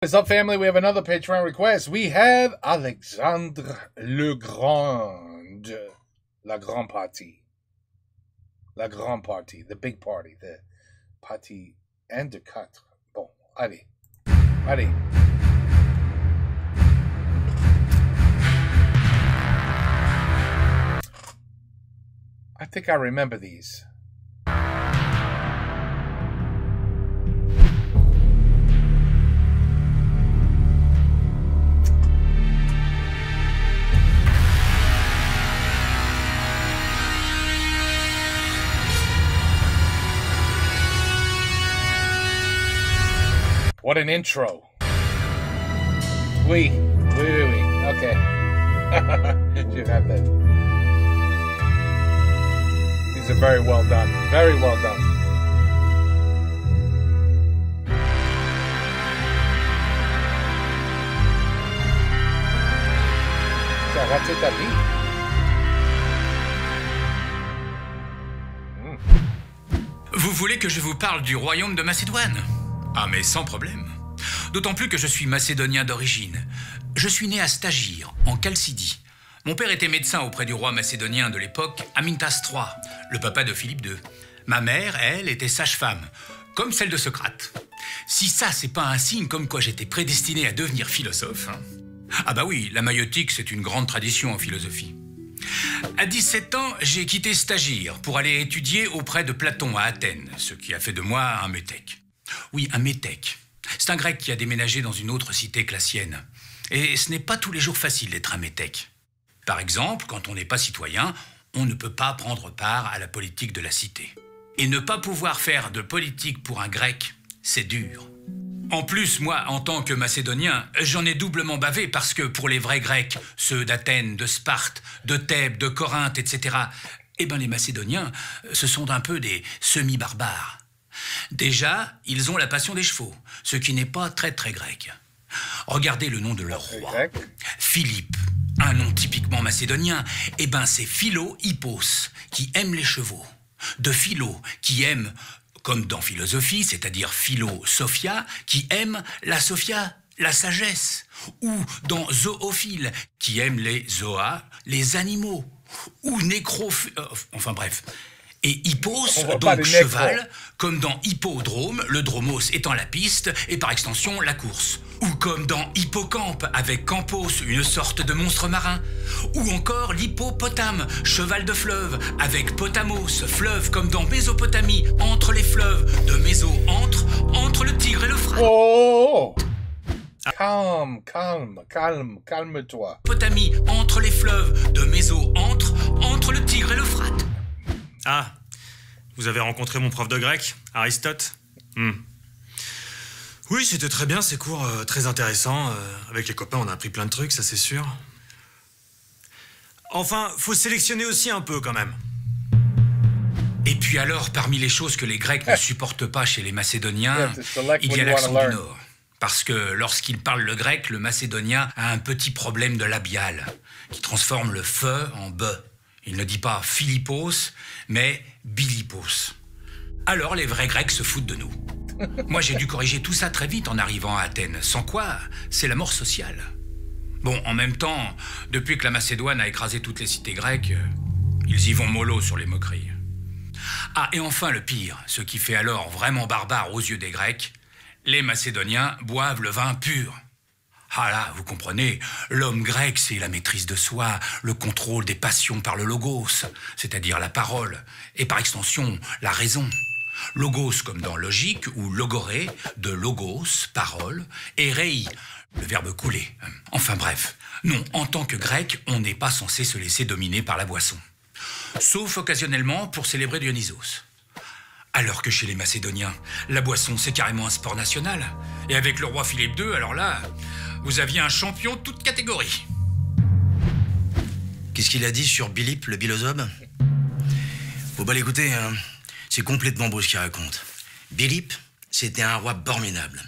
What's up, family? We have another Patreon request. We have Alexandre Le Grand. La Grande Partie. La Grande Partie. The big party. The partie 1 de 4. Bon, allez. Allez. I think I remember these. What an intro. Oui. Okay. You have that. These are very well done. Very well done. Ça a raté ta vie. Vous voulez que je vous parle du royaume de Macédoine ? Ah, mais sans problème. D'autant plus que je suis macédonien d'origine. Je suis né à Stagir, en Chalcidie. Mon père était médecin auprès du roi macédonien de l'époque, Amintas III, le papa de Philippe II. Ma mère, elle, était sage-femme, comme celle de Socrate. Si ça, c'est pas un signe comme quoi j'étais prédestiné à devenir philosophe. Hein. Ah bah oui, la maïotique, c'est une grande tradition en philosophie. À 17 ans, j'ai quitté Stagir pour aller étudier auprès de Platon à Athènes, ce qui a fait de moi un métèque. Oui, un métèque. C'est un grec qui a déménagé dans une autre cité que la sienne. Et ce n'est pas tous les jours facile d'être un métèque. Par exemple, quand on n'est pas citoyen, on ne peut pas prendre part à la politique de la cité. Et ne pas pouvoir faire de politique pour un grec, c'est dur. En plus, moi, en tant que Macédonien, j'en ai doublement bavé parce que pour les vrais Grecs, ceux d'Athènes, de Sparte, de Thèbes, de Corinthe, etc., eh ben les Macédoniens, ce sont un peu des semi-barbares. Déjà, ils ont la passion des chevaux, ce qui n'est pas très grec. Regardez le nom de leur roi. Philippe, un nom typiquement macédonien, eh ben c'est Philo-Hippos, qui aime les chevaux. De Philo, qui aime, comme dans philosophie, c'est-à-dire Philo-Sophia, qui aime la Sophia, la sagesse. Ou dans Zoophile, qui aime les zoas, les animaux. Ou enfin bref. Et hippos, donc cheval, comme dans hippodrome, le dromos étant la piste, et par extension la course. Ou comme dans hippocampe, avec campos, une sorte de monstre marin. Ou encore l'hippopotame, cheval de fleuve, avec potamos, fleuve comme dans Mésopotamie, entre les fleuves, de Méso entre le Tigre et l'Euphrate. Oh! Calme-toi. Potamie, entre les fleuves, de Méso entre le Tigre et l'Euphrate. Ah, vous avez rencontré mon prof de grec, Aristote ? Oui, c'était très bien, ces cours, très intéressants. Avec les copains, on a appris plein de trucs, ça c'est sûr. Enfin, faut sélectionner aussi un peu quand même. Et puis alors, parmi les choses que les Grecs ne supportent pas chez les Macédoniens, il y a l'accent du Nord. Parce que lorsqu'il parle le grec, le Macédonien a un petit problème de labial, qui transforme le feu en be. Il ne dit pas Philippos, mais Bilippos. Alors les vrais Grecs se foutent de nous. Moi, j'ai dû corriger tout ça très vite en arrivant à Athènes, sans quoi c'est la mort sociale. Bon, en même temps, depuis que la Macédoine a écrasé toutes les cités grecques, ils y vont mollo sur les moqueries. Ah, et enfin le pire, ce qui fait alors vraiment barbare aux yeux des Grecs, les Macédoniens boivent le vin pur. Ah là, vous comprenez, l'homme grec, c'est la maîtrise de soi, le contrôle des passions par le logos, c'est-à-dire la parole, et par extension, la raison. Logos comme dans logique, ou logoré, de logos, parole, et rei, le verbe couler. Enfin bref, non, en tant que grec, on n'est pas censé se laisser dominer par la boisson. Sauf occasionnellement pour célébrer Dionysos. Alors que chez les Macédoniens, la boisson, c'est carrément un sport national. Et avec le roi Philippe II, alors là, vous aviez un champion de toute catégorie. Qu'est-ce qu'il a dit sur Bilippe, le bilozobe ? Faut pas l'écouter, hein. C'est complètement beau ce qu'il raconte. Bilippe, c'était un roi formidable.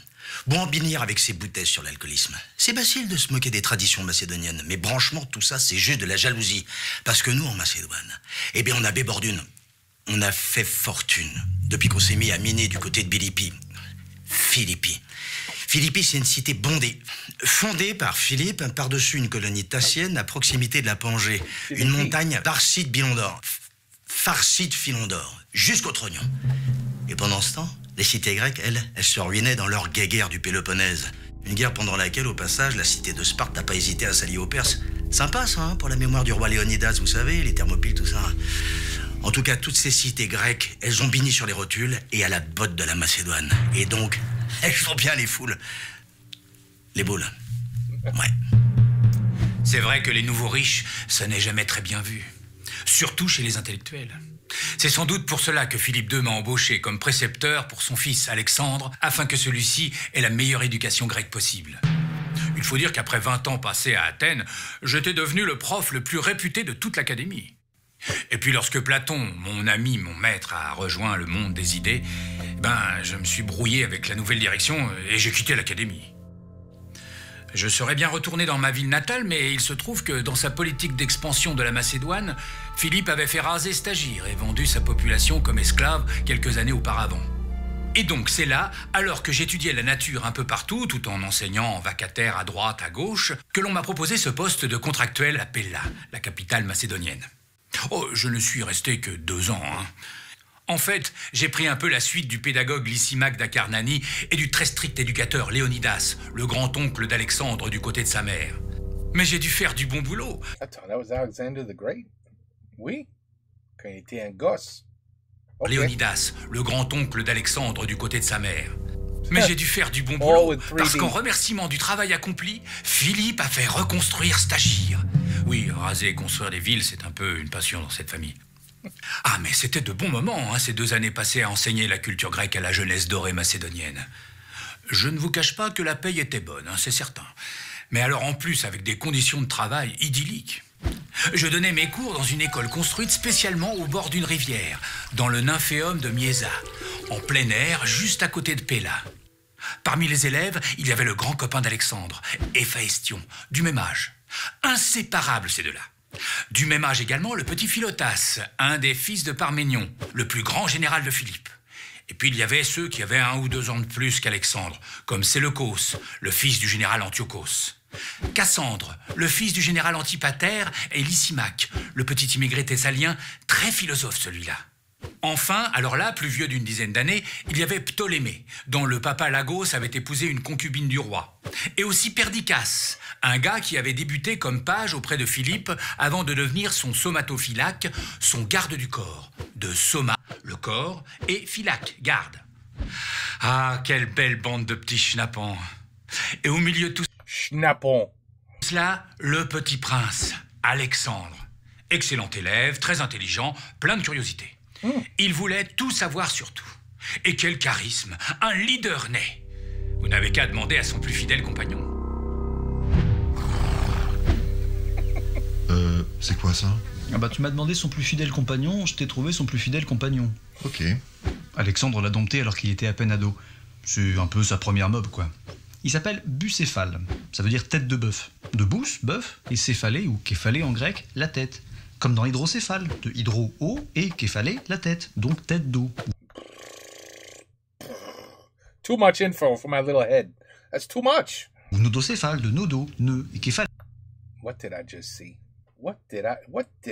Bon en binir avec ses boutesses sur l'alcoolisme. C'est facile de se moquer des traditions macédoniennes, mais franchement, tout ça, c'est juste de la jalousie. Parce que nous, en Macédoine, eh bien, on a bébordune. On a fait fortune depuis qu'on s'est mis à miner du côté de Philippi. Philippi, c'est une cité bondée, fondée par Philippe par-dessus une colonie tassienne à proximité de la Pangée, une montagne farcie de bilons d'or, farcie de filons d'or, jusqu'au trognon. Et pendant ce temps, les cités grecques, elles se ruinaient dans leur guerre du Péloponnèse. Une guerre pendant laquelle, au passage, la cité de Sparte n'a pas hésité à s'allier aux Perses. Sympa, ça, hein, pour la mémoire du roi Léonidas, vous savez, les Thermopyles, tout ça. En tout cas, toutes ces cités grecques, elles ont bini sur les rotules et à la botte de la Macédoine. Et donc, elles font bien les foules. Les boules. Ouais. C'est vrai que les nouveaux riches, ça n'est jamais très bien vu. Surtout chez les intellectuels. C'est sans doute pour cela que Philippe II m'a embauché comme précepteur pour son fils Alexandre, afin que celui-ci ait la meilleure éducation grecque possible. Il faut dire qu'après 20 ans passés à Athènes, j'étais devenu le prof le plus réputé de toute l'académie. Et puis lorsque Platon, mon ami, mon maître, a rejoint le monde des idées, je me suis brouillé avec la nouvelle direction et j'ai quitté l'académie. Je serais bien retourné dans ma ville natale, mais il se trouve que dans sa politique d'expansion de la Macédoine, Philippe avait fait raser Stagir et vendu sa population comme esclave quelques années auparavant. Et donc c'est là, alors que j'étudiais la nature un peu partout, tout en enseignant en vacataire à droite, à gauche, que l'on m'a proposé ce poste de contractuel à Pella, la capitale macédonienne. Oh, je ne suis resté que 2 ans, hein. En fait, j'ai pris un peu la suite du pédagogue Lysimaque d'Acarnanie et du très strict éducateur Léonidas, le grand-oncle d'Alexandre du côté de sa mère. Mais j'ai dû faire du bon boulot. Attends, that was Alexander the Great? Oui, quand il était un gosse. Okay. Léonidas, le grand-oncle d'Alexandre du côté de sa mère. Mais j'ai dû faire du bon boulot, parce qu'en remerciement du travail accompli, Philippe a fait reconstruire Stagir. Oui, raser et construire des villes, c'est un peu une passion dans cette famille. Ah, mais c'était de bons moments, hein, ces 2 années passées à enseigner la culture grecque à la jeunesse dorée macédonienne. Je ne vous cache pas que la paye était bonne, hein, c'est certain. Mais alors en plus, avec des conditions de travail idylliques. Je donnais mes cours dans une école construite spécialement au bord d'une rivière, dans le nymphéum de Miesa, en plein air, juste à côté de Pella. Parmi les élèves, il y avait le grand copain d'Alexandre, Héphaïstion, du même âge. Inséparables ces deux-là. Du même âge également, le petit Philotas, un des fils de Parménion, le plus grand général de Philippe. Et puis il y avait ceux qui avaient 1 ou 2 ans de plus qu'Alexandre, comme Séleucos, le fils du général Antiochos. Cassandre, le fils du général Antipater, et Lysimaque, le petit immigré thessalien, très philosophe celui-là. Enfin, alors là, plus vieux d'une dizaine d'années, il y avait Ptolémée, dont le papa Lagos avait épousé une concubine du roi. Et aussi Perdiccas, un gars qui avait débuté comme page auprès de Philippe avant de devenir son somatophylaque, son garde du corps. De soma, le corps, et phylaque, garde. Ah, quelle belle bande de petits schnappants. Et au milieu de tout cela, le petit prince, Alexandre. Excellent élève, très intelligent, plein de curiosité. Il voulait tout savoir sur tout. Et quel charisme, un leader né. Vous n'avez qu'à demander à son plus fidèle compagnon. C'est quoi ça? Ah bah tu m'as demandé son plus fidèle compagnon, je t'ai trouvé son plus fidèle compagnon. Ok. Alexandre l'a dompté alors qu'il était à peine ado. C'est un peu sa première mob, quoi. Il s'appelle bucéphale, ça veut dire tête de bœuf. De bous, bœuf, et céphalée ou képhalée en grec, la tête. Comme dans hydrocéphale, de hydro, eau, et képhalée, la tête, donc tête d'eau. Too much info for my little head. That's too much. Ou nodocéphale, de nodo, nœud, et képhalée. What did I just see? What did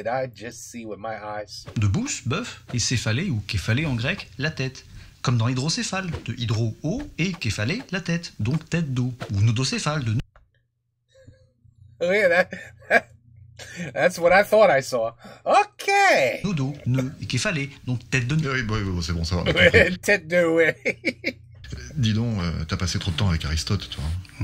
I just see with my eyes? De bous, bœuf, et céphalée ou képhalée en grec, la tête. Comme dans hydrocéphale, de hydro, eau, et képhalée, la tête, donc tête d'eau. Ou nodocéphale, de Oh yeah, that's what I thought I saw. Okay. nodo, nœud, et képhalée, donc tête de nœud. Oui, bon, c'est bon, ça va. Tête de ouais. Dis donc, t'as passé trop de temps avec Aristote, toi.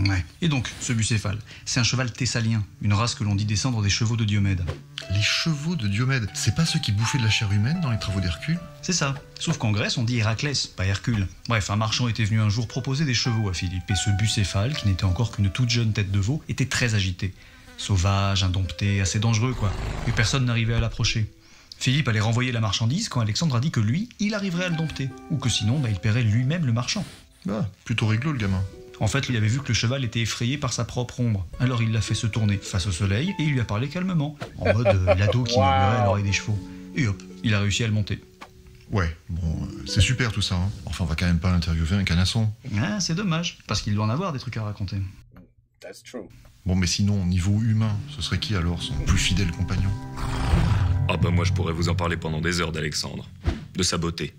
Ouais. Et donc, ce bucéphale, c'est un cheval thessalien, une race que l'on dit descendre des chevaux de Diomède. Les chevaux de Diomède, c'est pas ceux qui bouffaient de la chair humaine dans les travaux d'Hercule? C'est ça. Sauf qu'en Grèce, on dit Héraclès, pas Hercule. Bref, un marchand était venu un jour proposer des chevaux à Philippe, et ce bucéphale, qui n'était encore qu'une toute jeune tête de veau, était très agité. Sauvage, indompté, assez dangereux, quoi. Et personne n'arrivait à l'approcher. Philippe allait renvoyer la marchandise quand Alexandre a dit que lui, il arriverait à le dompter. Ou que sinon, il paierait lui-même le marchand. Ah, plutôt rigolo, le gamin. En fait, il avait vu que le cheval était effrayé par sa propre ombre. Alors il l'a fait se tourner face au soleil et il lui a parlé calmement, en mode l'ado qui murmurait à l'oreille des chevaux. Et hop, il a réussi à le monter. Ouais, bon, c'est super tout ça, hein. Enfin, on va quand même pas interviewer un canasson. Ah, c'est dommage, parce qu'il doit en avoir des trucs à raconter. That's true. Bon, mais sinon, niveau humain, ce serait qui alors son plus fidèle compagnon? Ah bah moi je pourrais vous en parler pendant des heures d'Alexandre. De sa beauté,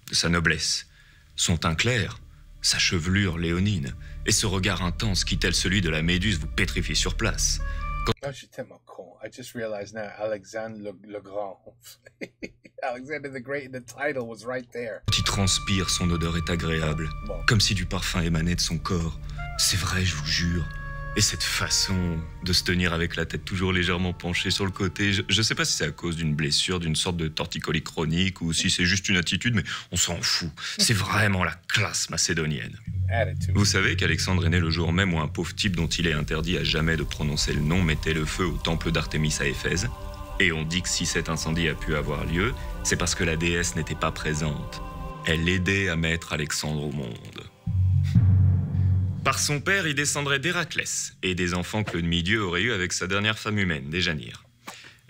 de sa noblesse, son teint clair, sa chevelure léonine, et ce regard intense qui, tel celui de la méduse, vous pétrifie sur place. Oh, je suis tellement con. I just realized now, Alexandre le Grand. Alexander the Great, the title was right there. Quand il transpire, son odeur est agréable, Bon. comme si du parfum émanait de son corps. C'est vrai, je vous jure. Et cette façon de se tenir avec la tête toujours légèrement penchée sur le côté, je sais pas si c'est à cause d'une blessure, d'une sorte de torticolis chronique, ou si c'est juste une attitude, mais on s'en fout. C'est vraiment la classe macédonienne. Attitude. Vous savez qu'Alexandre est né le jour même où un pauvre type dont il est interdit à jamais de prononcer le nom mettait le feu au temple d'Artémis à Éphèse. Et on dit que si cet incendie a pu avoir lieu, c'est parce que la déesse n'était pas présente. Elle l'aidait à mettre Alexandre au monde. Par son père, il descendrait d'Héraclès et des enfants que le demi-dieu aurait eu avec sa dernière femme humaine, Déjanire.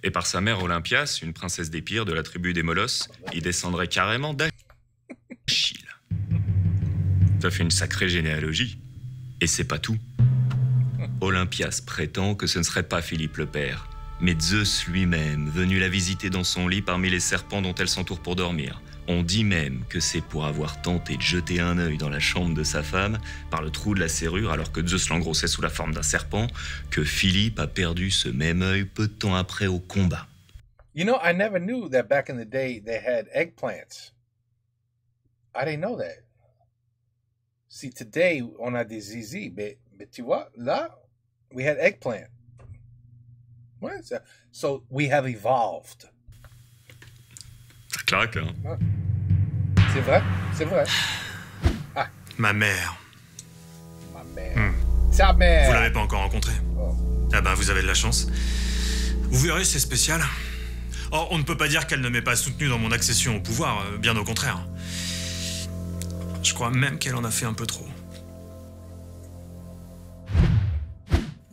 Et par sa mère Olympias, une princesse d'Épire de la tribu des Molosses, il descendrait carrément d'Achille. Ça fait une sacrée généalogie. Et c'est pas tout. Olympias prétend que ce ne serait pas Philippe le père, mais Zeus lui-même, venu la visiter dans son lit parmi les serpents dont elle s'entoure pour dormir. On dit même que c'est pour avoir tenté de jeter un œil dans la chambre de sa femme par le trou de la serrure alors que Zeus l'engrossait sous la forme d'un serpent que Philippe a perdu ce même œil peu de temps après au combat. You know, I never knew that back in the day they had eggplants. I didn't know that. See, today on a des zizi, mais tu vois, là, we had eggplant. What is that? So we have evolved. Ça claque, hein? C'est vrai, c'est vrai. Ah, Ma mère. ma mère. Ta mère. Vous l'avez pas encore rencontrée? Oh. Ah ben, vous avez de la chance. Vous verrez, c'est spécial. Oh, on ne peut pas dire qu'elle ne m'ait pas soutenu dans mon accession au pouvoir, bien au contraire. Je crois même qu'elle en a fait un peu trop.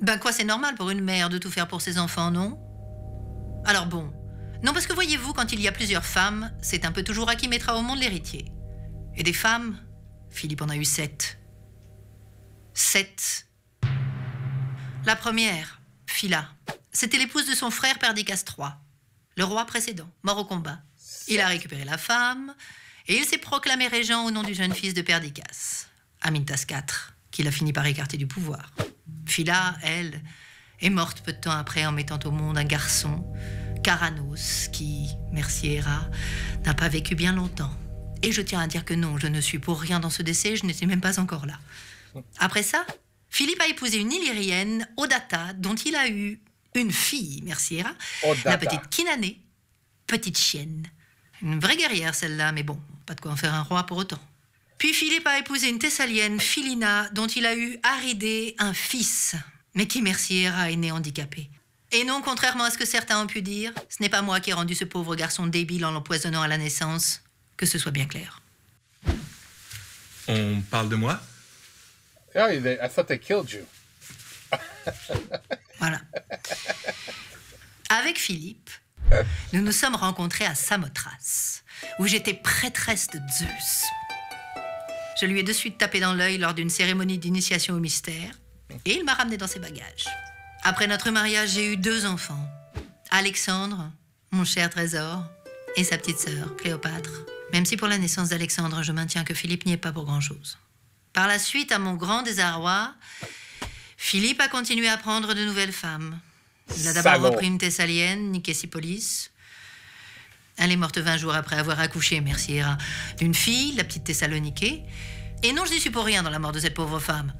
Ben quoi, c'est normal pour une mère de tout faire pour ses enfants, non? Alors bon. Non, parce que voyez-vous, quand il y a plusieurs femmes, c'est un peu toujours à qui mettra au monde l'héritier. Et des femmes, Philippe en a eu 7. 7. La première, Phila, c'était l'épouse de son frère Perdicas III, le roi précédent, mort au combat. Il a récupéré la femme, et il s'est proclamé régent au nom du jeune fils de Perdicas, Amintas IV, qu'il a fini par écarter du pouvoir. Phila, elle, est morte peu de temps après en mettant au monde un garçon, Caranos, qui, merci Héra, n'a pas vécu bien longtemps. Et je tiens à dire que non, je ne suis pour rien dans ce décès, je n'étais même pas encore là. Après ça, Philippe a épousé une Illyrienne, Odata, dont il a eu une fille, merci Héra, Odata. la petite Kinané, petite chienne. Une vraie guerrière celle-là, mais bon, pas de quoi en faire un roi pour autant. Puis Philippe a épousé une Thessalienne, Philina, dont il a eu Aridé, un fils, mais qui, merci Héra, est né handicapé. Et non, contrairement à ce que certains ont pu dire, ce n'est pas moi qui ai rendu ce pauvre garçon débile en l'empoisonnant à la naissance, que ce soit bien clair. On parle de moi? Yeah, I thought they killed you. Voilà. Avec Philippe, nous nous sommes rencontrés à Samothrace, où j'étais prêtresse de Zeus. Je lui ai de suite tapé dans l'œil lors d'une cérémonie d'initiation au mystère, et il m'a ramené dans ses bagages. Après notre mariage, j'ai eu 2 enfants. Alexandre, mon cher trésor, et sa petite sœur, Cléopâtre. Même si pour la naissance d'Alexandre, je maintiens que Philippe n'y est pas pour grand-chose. Par la suite, à mon grand désarroi, Philippe a continué à prendre de nouvelles femmes. Il a d'abord Salaud. repris une Thessalienne, Nicésipolis. Elle est morte 20 jours après avoir accouché, merci Héra, d'une fille, la petite Thessaloniquée. Et non, je n'y suis pour rien dans la mort de cette pauvre femme.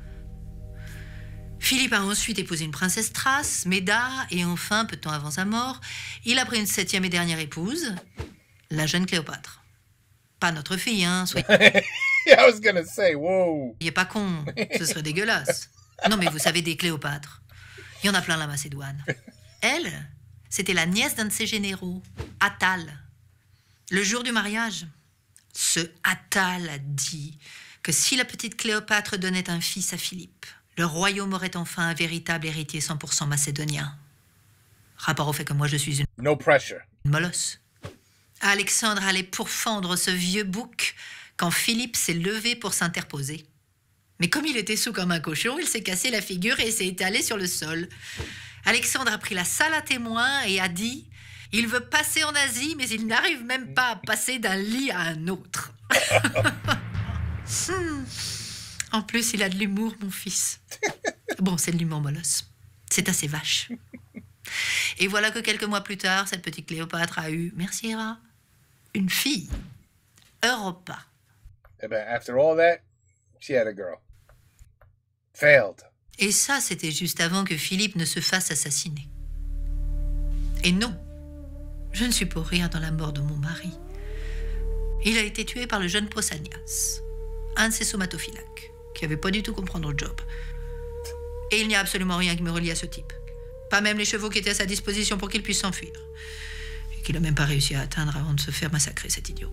Philippe a ensuite épousé une princesse thrace, Méda, et enfin, peu de temps avant sa mort, il a pris une 7e et dernière épouse, la jeune Cléopâtre. Pas notre fille, hein, soyez Yeah, I was gonna say, whoa. pas con, ce serait dégueulasse. Non mais vous savez, des Cléopâtres, il y en a plein la Macédoine. Elle, c'était la nièce d'un de ses généraux, Attale. Le jour du mariage, ce Attale a dit que si la petite Cléopâtre donnait un fils à Philippe, le royaume aurait enfin un véritable héritier 100% macédonien. Rapport au fait que moi je suis une No pressure. molosse. Alexandre allait pourfendre ce vieux bouc quand Philippe s'est levé pour s'interposer. Mais comme il était saoul comme un cochon, il s'est cassé la figure et s'est étalé sur le sol. Alexandre a pris la salle à témoins et a dit « Il veut passer en Asie, mais il n'arrive même pas à passer d'un lit à un autre. » En plus, il a de l'humour, mon fils. Bon, c'est de l'humour molosse. C'est assez vache. Et voilà que quelques mois plus tard, cette petite Cléopâtre a eu, merci Héra, une fille. Europa. Eh ben, after all that, she had a girl. Failed. Et ça, c'était juste avant que Philippe ne se fasse assassiner. Et non, je ne suis pour rien dans la mort de mon mari. Il a été tué par le jeune Pausanias, un de ses somatophylaques, qui avait pas du tout comprendre le job. Et il n'y a absolument rien qui me relie à ce type. Pas même les chevaux qui étaient à sa disposition pour qu'il puisse s'enfuir. Et qu'il n'a même pas réussi à atteindre avant de se faire massacrer, cet idiot.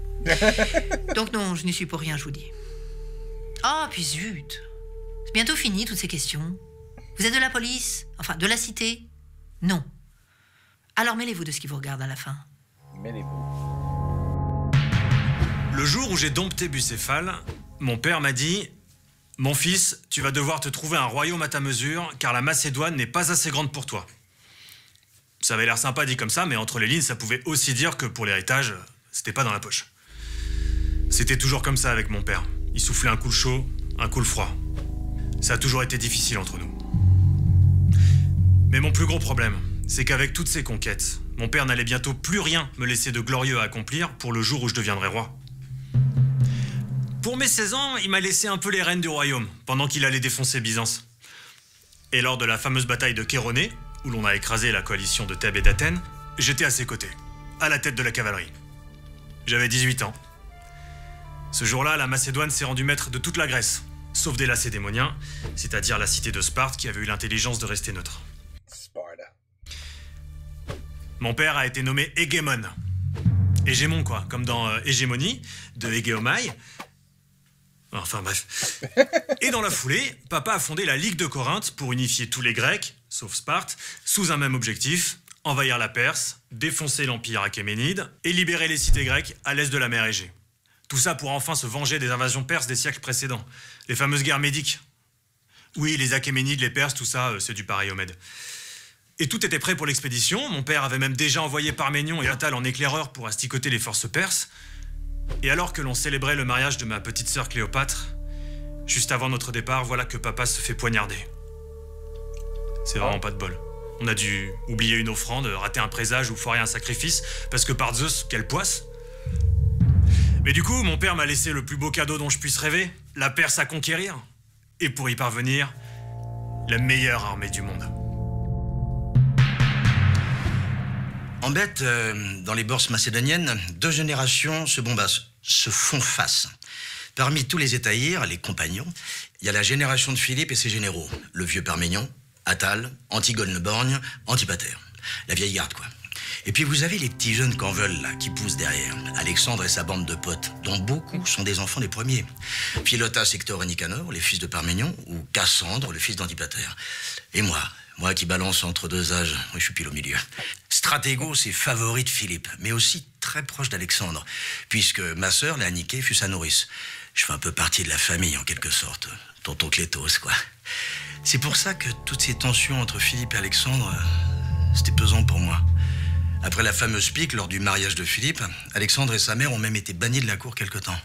Donc non, je n'y suis pour rien, je vous dis. Ah, puis zut. C'est bientôt fini, toutes ces questions. Vous êtes de la police? Enfin, de la cité? Non. Alors mêlez-vous de ce qui vous regarde à la fin. Mêlez-vous. Le jour où j'ai dompté Bucéphale, mon père m'a dit « Mon fils, tu vas devoir te trouver un royaume à ta mesure, car la Macédoine n'est pas assez grande pour toi. » Ça avait l'air sympa dit comme ça, mais entre les lignes, ça pouvait aussi dire que pour l'héritage, c'était pas dans la poche. C'était toujours comme ça avec mon père. Il soufflait un coup le chaud, un coup le froid. Ça a toujours été difficile entre nous. Mais mon plus gros problème, c'est qu'avec toutes ces conquêtes, mon père n'allait bientôt plus rien me laisser de glorieux à accomplir pour le jour où je deviendrai roi. Pour mes 16 ans, il m'a laissé un peu les rênes du royaume, pendant qu'il allait défoncer Byzance. Et lors de la fameuse bataille de Chéronée, où l'on a écrasé la coalition de Thèbes et d'Athènes, j'étais à ses côtés, à la tête de la cavalerie. J'avais 18 ans. Ce jour-là, la Macédoine s'est rendue maître de toute la Grèce, sauf des Lacédémoniens, c'est-à-dire la cité de Sparte qui avait eu l'intelligence de rester neutre. Sparta. Mon père a été nommé hégémon. Hégémon, quoi, comme dans Hégémonie, de Hégéomai. Enfin bref. Et dans la foulée, papa a fondé la Ligue de Corinthe pour unifier tous les Grecs, sauf Sparte, sous un même objectif, envahir la Perse, défoncer l'empire achéménide et libérer les cités grecques à l'est de la mer Égée. Tout ça pour enfin se venger des invasions perses des siècles précédents, les fameuses guerres médiques. Oui, les Achéménides, les Perses, tout ça, c'est du pareil au Mède. Et tout était prêt pour l'expédition. Mon père avait même déjà envoyé Parménion et Attale en éclaireur pour asticoter les forces perses. Et alors que l'on célébrait le mariage de ma petite sœur Cléopâtre, juste avant notre départ, voilà que papa se fait poignarder. C'est vraiment pas de bol. On a dû oublier une offrande, rater un présage ou foirer un sacrifice, parce que par Zeus, quelle poisse. Mais du coup, mon père m'a laissé le plus beau cadeau dont je puisse rêver, la Perse à conquérir. Et pour y parvenir, la meilleure armée du monde. En bête, dans les bourses macédoniennes, 2 générations se font face. Parmi tous les étahirs, les compagnons, il y a la génération de Philippe et ses généraux. Le vieux Parménion, Attale, Antigone le Borgne, Antipater. La vieille garde, quoi. Et puis vous avez les petits jeunes qu'en veulent, là, qui poussent derrière. Alexandre et sa bande de potes, dont beaucoup sont des enfants des premiers. Philotas, Hector et Nicanor, les fils de Parménion, ou Cassandre, le fils d'Antipater. Et moi qui balance entre 2 âges, je suis pile au milieu. Stratégos est favori de Philippe, mais aussi très proche d'Alexandre, puisque ma sœur, la Niké, fut sa nourrice. Je fais un peu partie de la famille, en quelque sorte. Tonton Clétos, quoi. C'est pour ça que toutes ces tensions entre Philippe et Alexandre, c'était pesant pour moi. Après la fameuse pique, lors du mariage de Philippe, Alexandre et sa mère ont même été bannis de la cour quelque temps.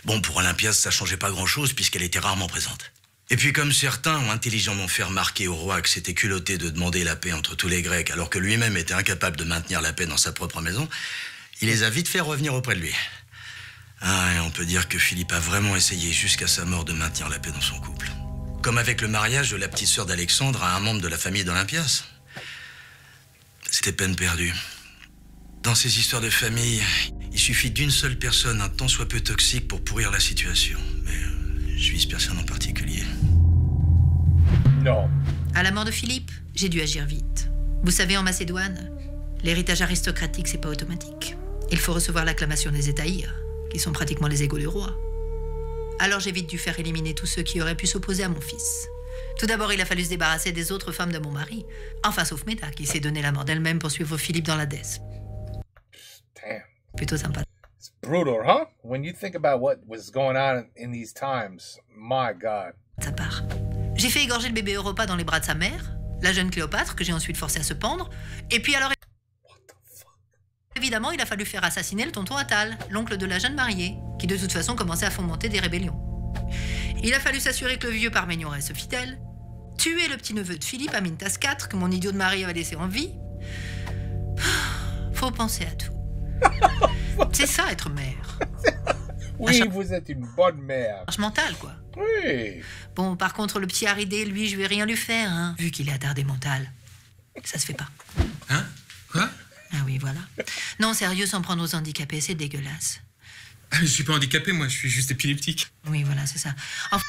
Bon, pour Olympias, ça changeait pas grand-chose, puisqu'elle était rarement présente. Et puis comme certains ont intelligemment fait remarquer au roi que c'était culotté de demander la paix entre tous les Grecs, alors que lui-même était incapable de maintenir la paix dans sa propre maison, il les a vite fait revenir auprès de lui. Ah, et on peut dire que Philippe a vraiment essayé jusqu'à sa mort de maintenir la paix dans son couple. Comme avec le mariage de la petite sœur d'Alexandre à un membre de la famille d'Olympias. C'était peine perdue. Dans ces histoires de famille, il suffit d'une seule personne, un tant soit peu toxique, pour pourrir la situation. Mais je vise personne en particulier. Non. À la mort de Philippe, j'ai dû agir vite. Vous savez, en Macédoine, l'héritage aristocratique, c'est pas automatique. Il faut recevoir l'acclamation des étahirs, qui sont pratiquement les égaux du roi. Alors j'ai vite dû faire éliminer tous ceux qui auraient pu s'opposer à mon fils. Tout d'abord, il a fallu se débarrasser des autres femmes de mon mari. Enfin, sauf Méda, qui s'est donné la mort d'elle-même pour suivre Philippe dans l'Hadès. Damn. Plutôt sympa. It's brutal, huh? When you think about what was going on in these times, my God. De sa part. J'ai fait égorger le bébé Europa dans les bras de sa mère, la jeune Cléopâtre que j'ai ensuite forcée à se pendre, et puis alors... Évidemment, il a fallu faire assassiner le tonton Attal, l'oncle de la jeune mariée, qui de toute façon commençait à fomenter des rébellions. Il a fallu s'assurer que le vieux Parménion reste fidèle, tuer le petit-neveu de Philippe, Amintas IV, que mon idiot de mari avait laissé en vie. Faut penser à tout. C'est ça, être mère. Oui, vous êtes une bonne mère. Charge mentale, quoi. Oui. Bon, par contre, le petit Haridé, lui, je vais rien lui faire, hein, vu qu'il est attardé mental. Ça se fait pas. Hein? Quoi? Ah oui, voilà. Non, sérieux, s'en prendre aux handicapés, c'est dégueulasse. Ah, je suis pas handicapé, moi, je suis juste épileptique. Oui, voilà, c'est ça. Enfin,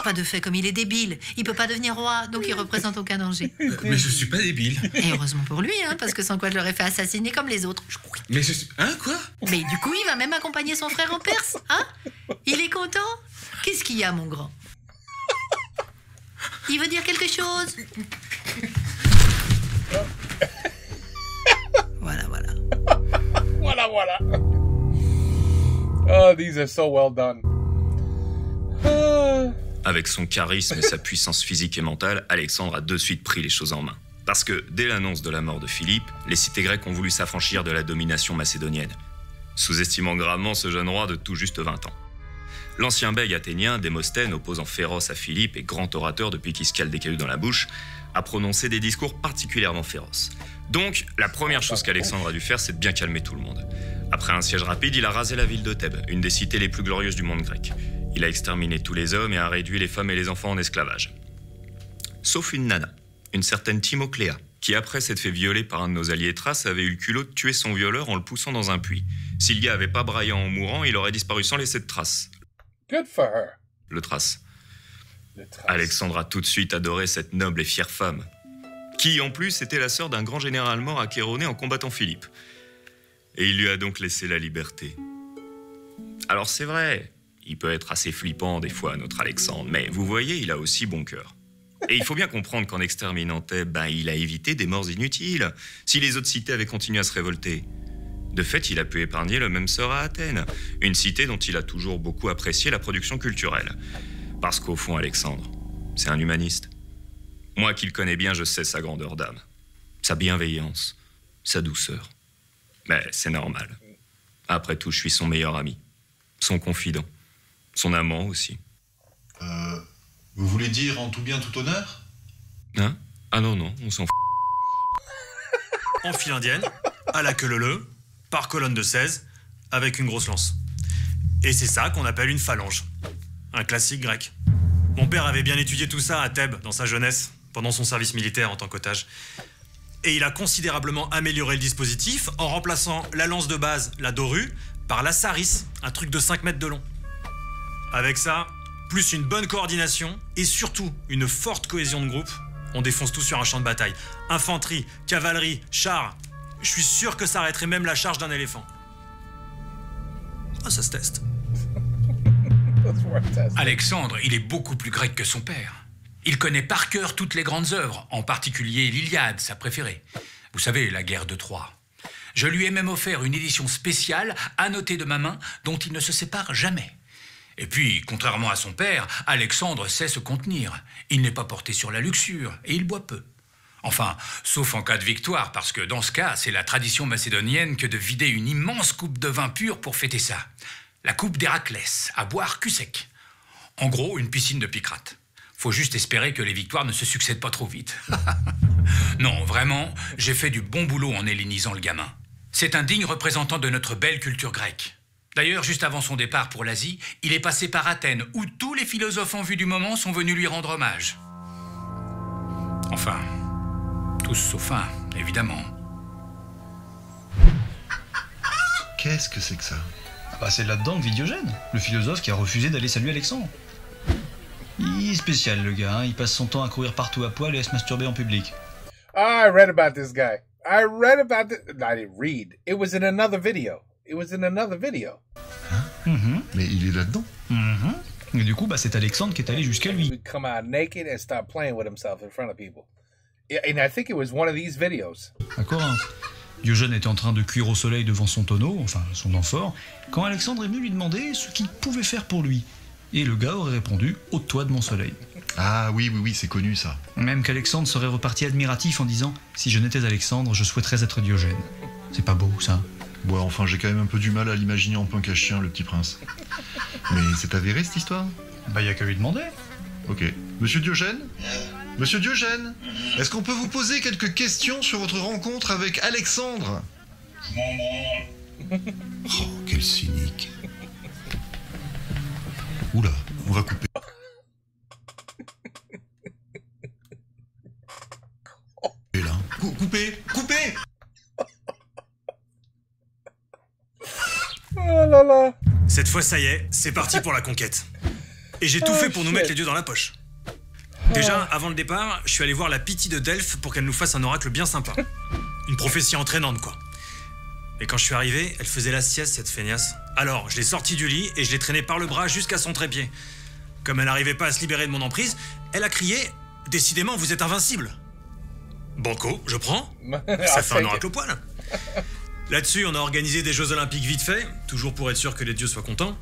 pas de fait, comme il est débile. Il peut pas devenir roi, donc il représente aucun danger. Mais je suis pas débile. Et heureusement pour lui, hein, parce que sans quoi je l'aurais fait assassiner comme les autres. Mais je suis... Hein, quoi? Mais du coup, il va même accompagner son frère en Perse, hein? Il est content? Qu'est-ce qu'il y a, mon grand? Il veut dire quelque chose? Voilà, voilà. Voilà, voilà. Oh, these are so well done. Avec son charisme et sa puissance physique et mentale, Alexandre a de suite pris les choses en main. Parce que, dès l'annonce de la mort de Philippe, les cités grecques ont voulu s'affranchir de la domination macédonienne, sous-estimant gravement ce jeune roi de tout juste 20 ans. L'ancien bègue athénien, Démosthène, opposant féroce à Philippe et grand orateur depuis qu'il se cale des cailloux dans la bouche, a prononcé des discours particulièrement féroces. Donc, la première chose qu'Alexandre a dû faire, c'est de bien calmer tout le monde. Après un siège rapide, il a rasé la ville de Thèbes, une des cités les plus glorieuses du monde grec. Il a exterminé tous les hommes et a réduit les femmes et les enfants en esclavage. Sauf une nana, une certaine Timocléa, qui après s'être fait violer par un de nos alliés Thraces, avait eu le culot de tuer son violeur en le poussant dans un puits. Si le gars avait pas braillé en mourant, il aurait disparu sans laisser de traces. Good for her. Le Thrace. Alexandre a tout de suite adoré cette noble et fière femme, qui en plus était la sœur d'un grand général mort à Chéronée en combattant Philippe. Et il lui a donc laissé la liberté. Alors c'est vrai, il peut être assez flippant des fois, notre Alexandre, mais vous voyez, il a aussi bon cœur. Et il faut bien comprendre qu'en exterminant Thèbes, il a évité des morts inutiles, si les autres cités avaient continué à se révolter. De fait, il a pu épargner le même sort à Athènes, une cité dont il a toujours beaucoup apprécié la production culturelle. Parce qu'au fond, Alexandre, c'est un humaniste. Moi qui le connais bien, je sais sa grandeur d'âme, sa bienveillance, sa douceur. Mais c'est normal. Après tout, je suis son meilleur ami, son confident, son amant aussi. Vous voulez dire en tout bien, tout honneur? Hein? Ah non, on s'en fout. En file indienne, à la queue leu, par colonne de 16, avec une grosse lance. Et c'est ça qu'on appelle une phalange. Un classique grec. Mon père avait bien étudié tout ça à Thèbes, dans sa jeunesse, pendant son service militaire en tant qu'otage. Et il a considérablement amélioré le dispositif en remplaçant la lance de base, la dorue, par la sarisse, un truc de 5 mètres de long. Avec ça, plus une bonne coordination et surtout une forte cohésion de groupe, on défonce tout sur un champ de bataille. Infanterie, cavalerie, chars. Je suis sûr que ça arrêterait même la charge d'un éléphant. Ah, ça se teste. Alexandre, il est beaucoup plus grec que son père. Il connaît par cœur toutes les grandes œuvres, en particulier l'Iliade, sa préférée. Vous savez, la guerre de Troie. Je lui ai même offert une édition spéciale, annotée de ma main, dont il ne se sépare jamais. Et puis, contrairement à son père, Alexandre sait se contenir. Il n'est pas porté sur la luxure, et il boit peu. Enfin, sauf en cas de victoire, parce que dans ce cas, c'est la tradition macédonienne que de vider une immense coupe de vin pur pour fêter ça. La coupe d'Héraclès, à boire cul sec. En gros, une piscine de Picrate. Faut juste espérer que les victoires ne se succèdent pas trop vite. Non, vraiment, j'ai fait du bon boulot en hellénisant le gamin. C'est un digne représentant de notre belle culture grecque. D'ailleurs, juste avant son départ pour l'Asie, il est passé par Athènes, où tous les philosophes en vue du moment sont venus lui rendre hommage. Enfin, tous sauf un, évidemment. Qu'est-ce que c'est que ça? C'est là-dedans que vit Diogène, le philosophe qui a refusé d'aller saluer Alexandre. Il est spécial, le gars, hein. Il passe son temps à courir partout à poil et à se masturber en public. I read about this guy. I didn't read. It was in another video. Hein? Mais il est là-dedans. Et du coup, c'est Alexandre qui est allé jusqu'à lui. He'd come out naked and start playing with himself in front of people. And I think it was one of these videos. À Corinthe. Diogène était en train de cuire au soleil devant son tonneau, enfin son amphore, quand Alexandre est venu lui demander ce qu'il pouvait faire pour lui. Et le gars aurait répondu « Ôte-toi de mon soleil ». Ah oui, c'est connu ça. Même qu'Alexandre serait reparti admiratif en disant « Si je n'étais Alexandre, je souhaiterais être Diogène ». C'est pas beau, ça. Ouais, enfin, j'ai quand même un peu du mal à l'imaginer en punk à chien, le petit prince. Mais c'est avéré, cette histoire? Bah, y a qu'à lui demander. Ok. Monsieur Diogène? Monsieur Diogène, est-ce qu'on peut vous poser quelques questions sur votre rencontre avec Alexandre? Oh, quel cynique. Oula, on va couper. Et là. Coupez! Oh là là. Cette fois, ça y est, c'est parti pour la conquête. Et j'ai tout fait pour nous mettre les dieux dans la poche. Déjà, avant le départ, je suis allé voir la Pythie de Delphes pour qu'elle nous fasse un oracle bien sympa. Une prophétie entraînante, quoi. Et quand je suis arrivé, elle faisait la sieste, cette feignasse. Alors, je l'ai sortie du lit et je l'ai traînée par le bras jusqu'à son trépied. Comme elle n'arrivait pas à se libérer de mon emprise, elle a crié « Décidément, vous êtes invincible !» Banco, je prends. Ça fait un oracle au poil. Là-dessus, on a organisé des Jeux Olympiques vite fait, toujours pour être sûr que les dieux soient contents.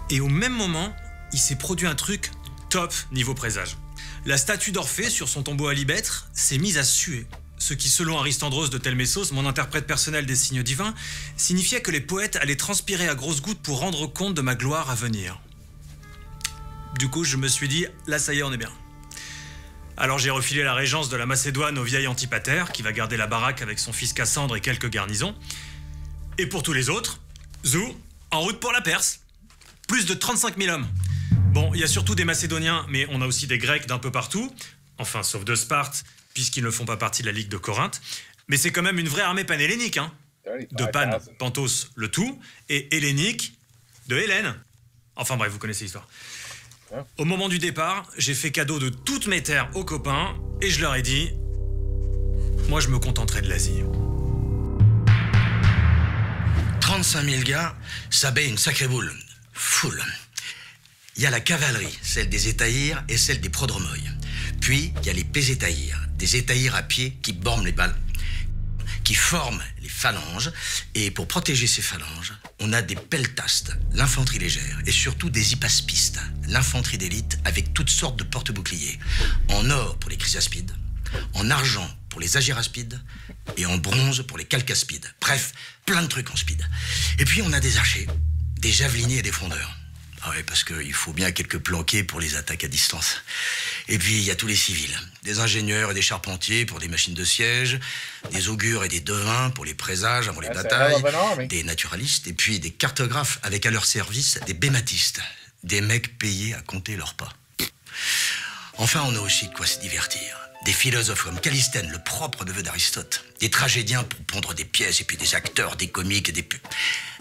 Et au même moment, il s'est produit un truc top niveau présage. La statue d'Orphée sur son tombeau à Libêtre s'est mise à suer. Ce qui, selon Aristandros de Telmessos, mon interprète personnel des signes divins, signifiait que les poètes allaient transpirer à grosses gouttes pour rendre compte de ma gloire à venir. Du coup, je me suis dit, là ça y est, on est bien. Alors j'ai refilé la régence de la Macédoine au vieil Antipater, qui va garder la baraque avec son fils Cassandre et quelques garnisons. Et pour tous les autres, zou, en route pour la Perse. Plus de 35 000 hommes. Bon, il y a surtout des Macédoniens, mais on a aussi des Grecs d'un peu partout. Enfin, sauf de Sparte, puisqu'ils ne font pas partie de la Ligue de Corinthe. Mais c'est quand même une vraie armée panhellénique, hein. De Pan, Panthos, le tout, et hellénique, de Hélène. Enfin bref, vous connaissez l'histoire. Au moment du départ, j'ai fait cadeau de toutes mes terres aux copains, et je leur ai dit, moi je me contenterai de l'Asie. 35 000 gars, ça baie une sacrée boule. Foule. Il y a la cavalerie, celle des étahirs et celle des prodromoïs. Puis, il y a les pésétahirs, des étahirs à pied qui borment les balles, qui forment les phalanges. Et pour protéger ces phalanges, on a des peltastes, l'infanterie légère, et surtout des hypaspistes, l'infanterie d'élite avec toutes sortes de porte-boucliers. En or pour les chrysaspides, en argent pour les agéraspides, et en bronze pour les calcaspides. Bref, plein de trucs en speed. Et puis, on a des archers, des javeliniers et des frondeurs. Ah oui, parce qu'il faut bien quelques planqués pour les attaques à distance. Et puis, il y a tous les civils. Des ingénieurs et des charpentiers pour des machines de siège, des augures et des devins pour les présages avant les batailles, des naturalistes, et puis des cartographes avec à leur service des bématistes, des mecs payés à compter leurs pas. Enfin, on a aussi de quoi se divertir. Des philosophes comme Callisthène, le propre neveu d'Aristote, des tragédiens pour pondre des pièces, et puis des acteurs, des comiques et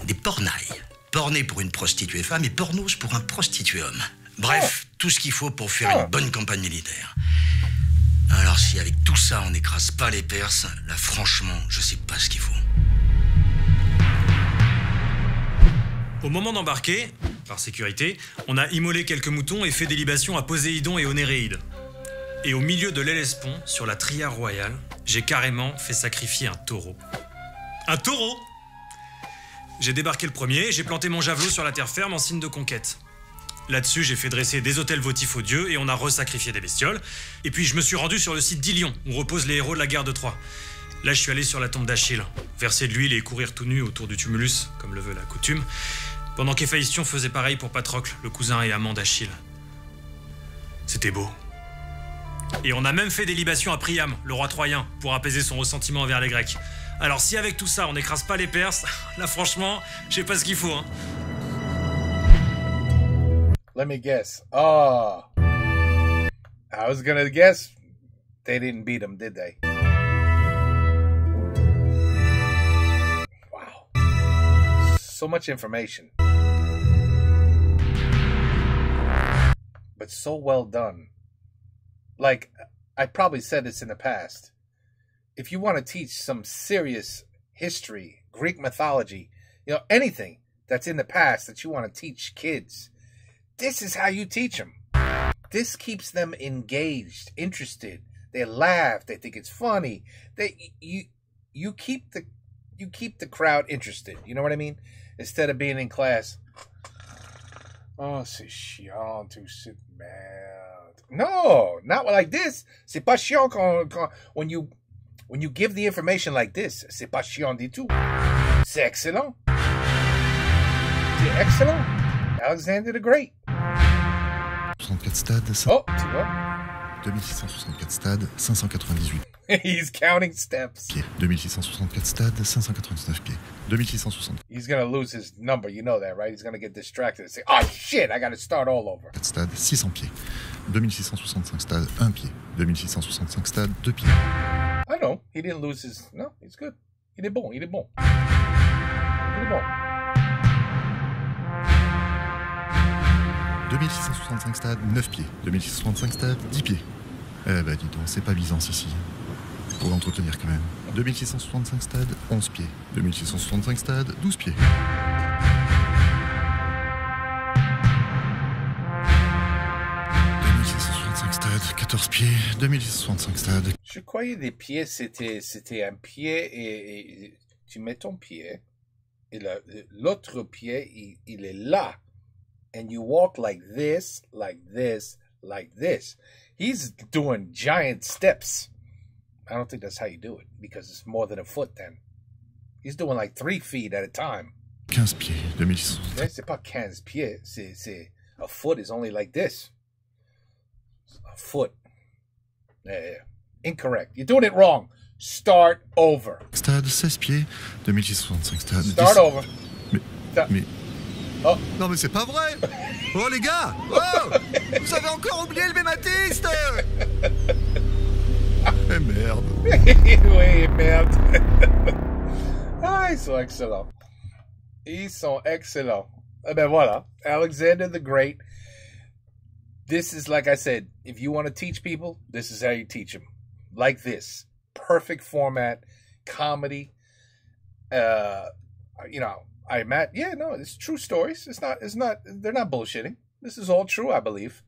des pornailles. Porné pour une prostituée femme et pornos pour un prostitué homme. Bref, tout ce qu'il faut pour faire une bonne campagne militaire. Alors si avec tout ça on n'écrase pas les Perses, là franchement, je sais pas ce qu'il faut. Au moment d'embarquer, par sécurité, on a immolé quelques moutons et fait des libations à Poséidon et aux Néréides. Et au milieu de l'Hellespont, sur la triare royale, j'ai carrément fait sacrifier un taureau. Un taureau! J'ai débarqué le premier, j'ai planté mon javelot sur la terre ferme en signe de conquête. Là-dessus, j'ai fait dresser des autels votifs aux dieux et on a resacrifié des bestioles. Et puis je me suis rendu sur le site d'Ilion, où reposent les héros de la guerre de Troie. Là, je suis allé sur la tombe d'Achille, verser de l'huile et courir tout nu autour du tumulus, comme le veut la coutume, pendant qu'Héphaïstion faisait pareil pour Patrocle, le cousin et amant d'Achille. C'était beau. Et on a même fait des libations à Priam, le roi troyen, pour apaiser son ressentiment envers les Grecs. Alors si avec tout ça, on n'écrase pas les Perses, là franchement, je sais pas ce qu'il faut, hein. Let me guess. Oh. I was gonna guess they didn't beat them, did they? Wow. So much information. But so well done. Like, I probably said this in the past. If you want to teach some serious history, Greek mythology, you know, anything that's in the past that you want to teach kids, this is how you teach them. This keeps them engaged, interested. They laugh. They think it's funny. you keep the crowd interested. You know what I mean? Instead of being in class. Oh, c'est chiant tout cette merde. No, not like this. C'est pas chiant when you give the information like this. C'est pas chiant du tout. C'est excellent. C'est excellent. Alexander the Great. 64 stades. Oh, tu vois? 2664 stades, 598 He's counting steps. pieds. 2664 stades, 599 pieds. 2664 He's gonna lose his number. You know that, right? He's gonna get distracted and say, "Oh shit, I gotta start all over." stades, 600 pieds. 2665 stades, 1 pied. 2665 stades, 2 pieds. I know. He didn't lose his... No, he's good. Il est bon, il est bon. Il est bon. 2665 stades, 9 pieds. 2665 stades, 10 pieds. Eh ben dis donc, c'est pas Byzance ici. Faut l'entretenir quand même. 2665 stades, 11 pieds. 2665 stades, 12 pieds. 2665 stades, 14 pieds. 2665 stades. Je croyais des pieds, c'était un pied et tu mets ton pied et l'autre pied, il est là. And you walk like this, like this, like this. He's doing giant steps. I don't think that's how you do it because it's more than a foot then. He's doing like 3 feet at a time. 15 pieds, 2600. C'est pas 15 pieds, c'est a foot is only like this. A foot. Yeah. Incorrect. You're doing it wrong. Start over. Stade, 16 pieds. 2665 stades. Start 10... over. Mais... Oh. Non mais c'est pas vrai. Oh les gars. Oh, vous avez encore oublié le bématiste. Eh merde. Oui, merde. Ah, ils sont excellents. Ils sont excellents. Eh ben voilà. Alexander the Great. This is, like I said, if you want to teach people, this is how you teach them. Like this. Perfect format. Comedy. You know, it's true stories. They're not bullshitting. This is all true, I believe.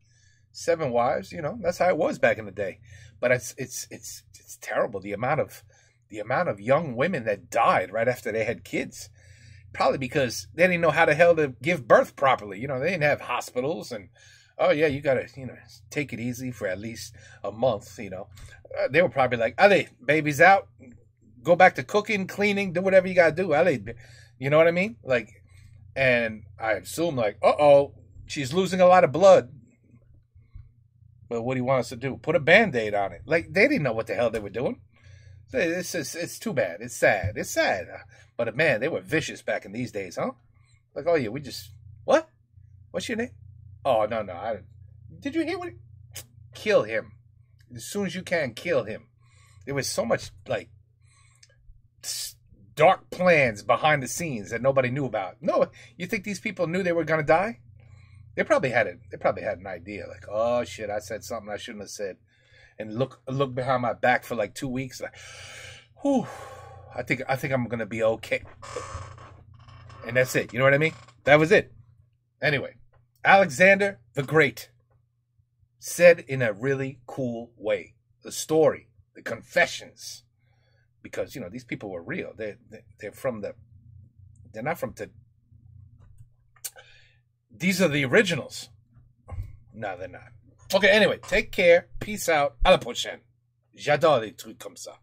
7 wives, you know, that's how it was back in the day. But it's terrible. The amount of young women that died right after they had kids. Probably because they didn't know how the hell to give birth properly. You know, they didn't have hospitals and, oh yeah, you gotta, you know, take it easy for at least a month, you know. They were probably like, allez, baby's out. Go back to cooking, cleaning, do whatever you gotta do. Allez. You know what I mean? Like, and I assume like, she's losing a lot of blood. But what do you want us to do? Put a Band-Aid on it. Like, they didn't know what the hell they were doing. It's too bad. It's sad. It's sad. But man, they were vicious back in these days, huh? Like, oh yeah, we just, what? What's your name? Oh, no. Did you hear what? Kill him. As soon as you can, kill him. There was so much, like, dark plans behind the scenes that nobody knew about. No, you think these people knew they were gonna die? They probably had an idea, like, oh shit, I said something I shouldn't have said, and look behind my back for like 2 weeks, like, whew, I think I'm gonna be okay, and that's it. You know what I mean? That was it. Anyway, Alexander the Great said in a really cool way the story, the confessions. Because, you know, these people were real. They're not from these are the originals. No, they're not. Okay, anyway, take care. Peace out. À la prochaine. J'adore les trucs comme ça.